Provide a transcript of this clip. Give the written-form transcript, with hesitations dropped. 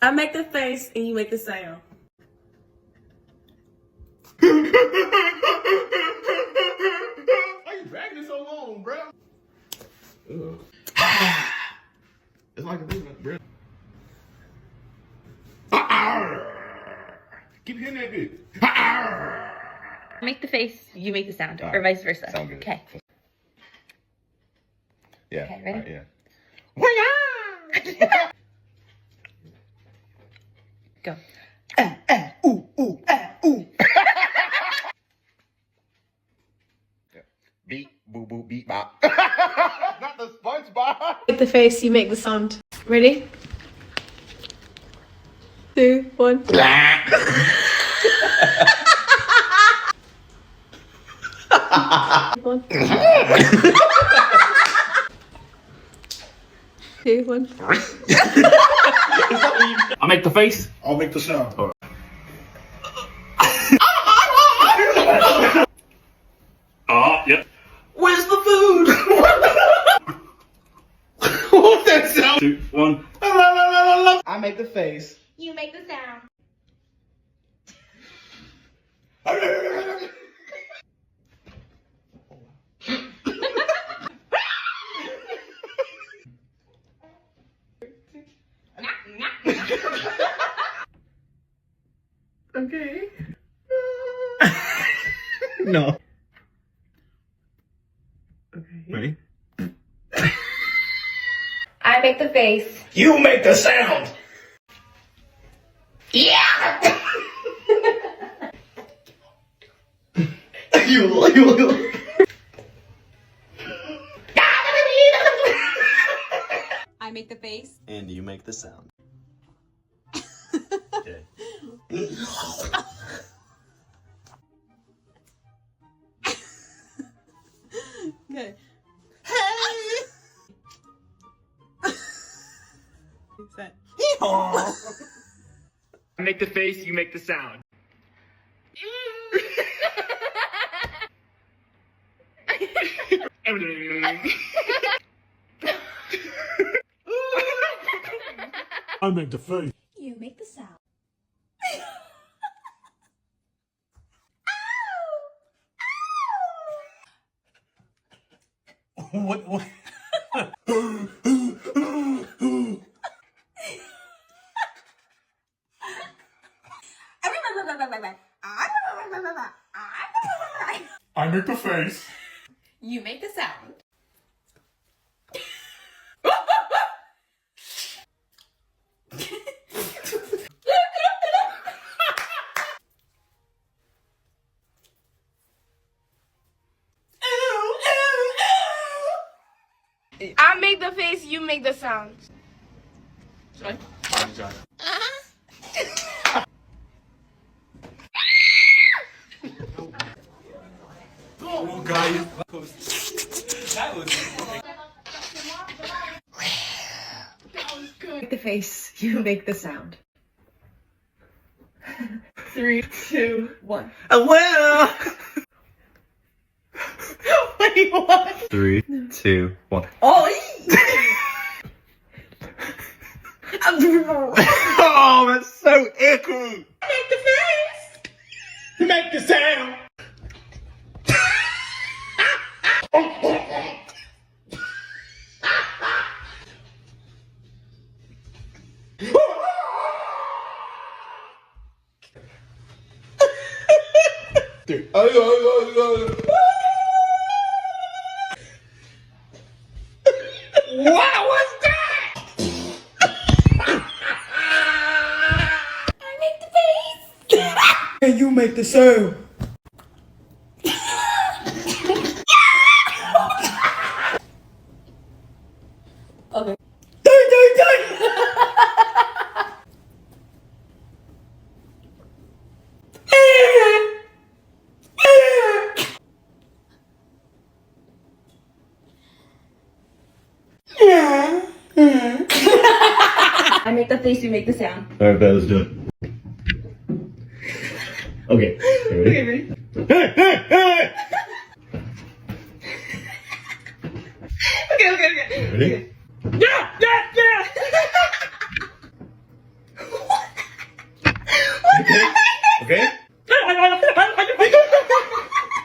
I make the face and you make the sound. Why you dragging it so long, bro? It's like a different, bro. Keep hitting that bitch. Make the face, you make the sound, All or right. vice versa. Sound good. Okay. Yeah. Okay, ready? All right, yeah. Go. Ooh, ooh, ooh. Beep, boo, boo, beep, bop. Not the SpongeBob. Make the face, you make the sound. Ready? 2, 1. One. 2, 1. I make the face. I'll make the sound. Oh, yep. Where's the food? What's that sound? 2, 1. I make the face. You make the sound. Okay. No. Okay. Ready? I make the face. You make the sound. You. I make the face. And you make the sound. Okay. Okay. Set. I make the face, you make the sound. I make the face. You make the sound. What? I make the face. You make the sound. I make the face, you make the sound. Oh, guys. Make the face, you make the sound. 3, 2, 1. Well. Wait, what? 3, 2, 1. Oh, that's so icky. You make the sound. Dude. What was that? I make the face. And you make the sound. Okay. I make the face, you make the sound. Alright, bet, let's do it. Okay. Ready? Ready? Okay. Ready? Yeah! Okay?